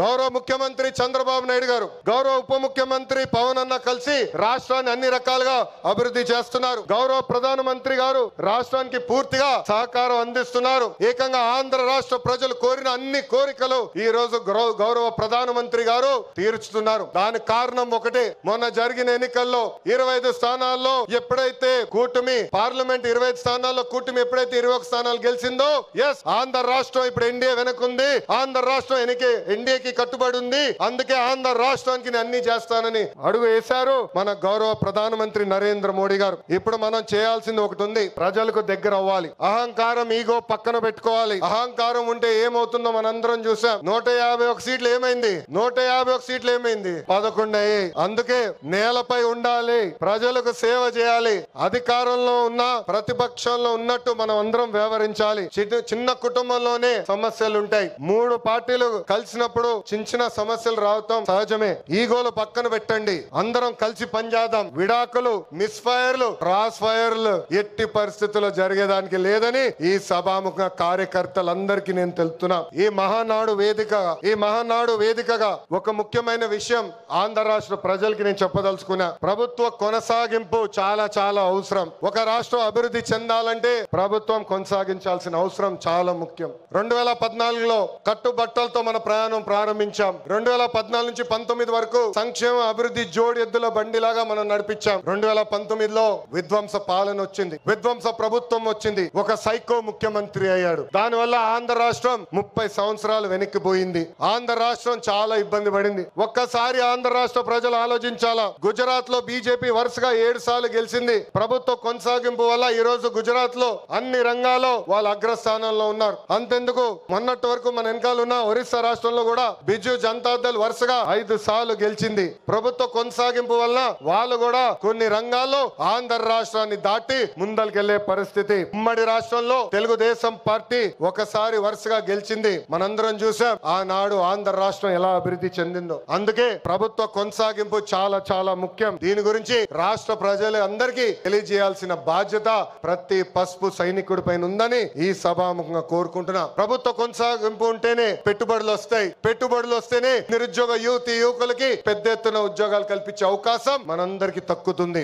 గౌరవ ముఖ్యమంత్రి చంద్రబాబు నాయుడు గారు, గౌరవ ఉప ముఖ్యమంత్రి పవన్ అన్న కలిసి రాష్ట్రాన్ని అన్ని రకాలుగా అభివృద్ధి చేస్తున్నారు. గౌరవ ప్రధానమంత్రి గారు రాష్ట్రానికి పూర్తిగా సహకారం అందిస్తున్నారు. ఏకంగా ఆంధ్ర రాష్ట్ర ప్రజలు కోరిన అన్ని కోరికలు ఈ రోజు గౌరవ ప్రధానమంత్రి గారు తీర్చుతున్నారు. దానికి కారణం ఒకటే, మొన్న జరిగిన ఎన్నికల్లో 25 స్థానాల్లో ఎప్పుడైతే కూటమి పార్లమెంట్ 25 స్థానాల్లో కూటమి ఎప్పుడైతే 21 స్థానాలు గెలిచిందో, ఎస్ ఆంధ్ర రాష్ట్రం ఇప్పుడు ఎన్డీఏ వెనకుంది. ఆంధ్ర రాష్ట్రం ఎన్డీఏకి కట్టుబడి ఉంది. అందుకే ఆంధ్ర రాష్ట్రానికి అన్ని చేస్తానని అడుగు వేశారు మన గౌరవ ప్రధానమంత్రి నరేంద్ర మోడీ గారు. ఇప్పుడు మనం చేయాల్సింది ఒకటి ఉంది, ప్రజలకు దగ్గర అవ్వాలి. అహంకారం ఈగో పక్కన పెట్టుకోవాలి. అహంకారం ఉంటే ఏమవుతుందో మనందరం చూసాం. 151 సీట్లు ఏమైంది? 151 సీట్లు ఏమైంది? 11 అయ్యాయి. అందుకే నేలపై ఉండాలి, ప్రజలకు సేవ చేయాలి. అధికారంలో ఉన్న ప్రతిపక్షంలో ఉన్నట్టు మనం అందరం వ్యవహరించాలి. చిన్న కుటుంబంలోనే సమస్యలు ఉంటాయి. 3 పార్టీలు కలిసినప్పుడు చిన్న సమస్యలు రావటం సహజమే. ఈగోలు పక్కన పెట్టండి, అందరం కలిసి పనిచేద్దాం. విడాకులు, మిస్ ఫైర్లు, క్రాస్ ఫైర్లు ఎట్టి పరిస్థితుల్లో జరిగేదానికి లేదని ఈ సభాముఖ కార్యకర్తలందరికీ నేను తెలుపుతున్నా. ఈ మహానాడు వేదికగా ఒక ముఖ్యమైన విషయం ఆంధ్ర రాష్ట్ర ప్రజలకి నేను చెప్పదలుచుకున్నా. ప్రభుత్వ కొనసాగింపు చాలా చాలా అవసరం. ఒక రాష్ట్రం అభివృద్ధి చెందాలంటే ప్రభుత్వం కొనసాగించాల్సిన అవసరం చాలా ముఖ్యం. 2014లో కట్టుబట్టలతో మన ప్రయాణం ప్రారంభించాం. 2014 నుంచి 19 వరకు సంక్షేమ అభివృద్ధి జోడి ఎద్దుల బండిలాగా మనం నడిపించాం. 2019లో విధ్వంస పాలన వచ్చింది, విధ్వంస ప్రభుత్వం వచ్చింది, ఒక సైకో ముఖ్యమంత్రి అయ్యాడు. దానివల్ల ఆంధ్ర రాష్ట్రం 30 సంవత్సరాలు వెనక్కిపోయింది. ఆంధ్ర రాష్ట్రం చాలా ఇబ్బంది పడింది. ఒక్కసారి ఆంధ్ర రాష్ట్ర ప్రజలు ఆలోచించాలా. గుజరాత్ లో బీజేపీ వరుసగా 7 సార్లు గెలిచింది. ప్రభుత్వ కొనసాగింపు వల్ల ఈ రోజు గుజరాత్ లో అన్ని రంగాల్లో వాళ్ళు అగ్రస్థానంలో ఉన్నారు. అంతెందుకు, మొన్నటి వరకు మన వెనకాల ఉన్న ఒరిస్సా రాష్ట్రంలో కూడా బిజు జనతా దళ్ వరుసగా 5 సార్లు గెలిచింది. ప్రభుత్వ కొనసాగింపు వల్ల వాళ్ళు కూడా కొన్ని రంగాల్లో ఆంధ్ర రాష్ట్రాన్ని దాటి ముందరికెళ్లే పరిస్థితి. ఉమ్మడి రాష్ట్రంలో తెలుగుదేశం పార్టీ ఒకసారి వరుసగా గెలిచింది. మనందరం చూసాం ఆనాడు ఆంధ్ర రాష్ట్రం ఎలా అభివృద్ధి చెందిందో. అందుకే ప్రభుత్వ కొనసాగింపు చాలా చాలా ముఖ్యం. దీని గురించి రాష్ట్ర ప్రజలు అందరికీ తెలియజేయాల్సిన బాధ్యత ప్రతి పసుపు సైనికుడి పైన ఉందని ఈ సభాముఖంగా కోరుకుంటున్నా. ప్రభుత్వ కొనసాగింపు ఉంటేనే పెట్టుబడులు వస్తాయి. పెట్టుబడులు వస్తేనే నిరుద్యోగ యువకులకి పెద్ద ఎత్తున ఉద్యోగాలు కల్పించే అవకాశం మనందరికీ దక్కుతుంది.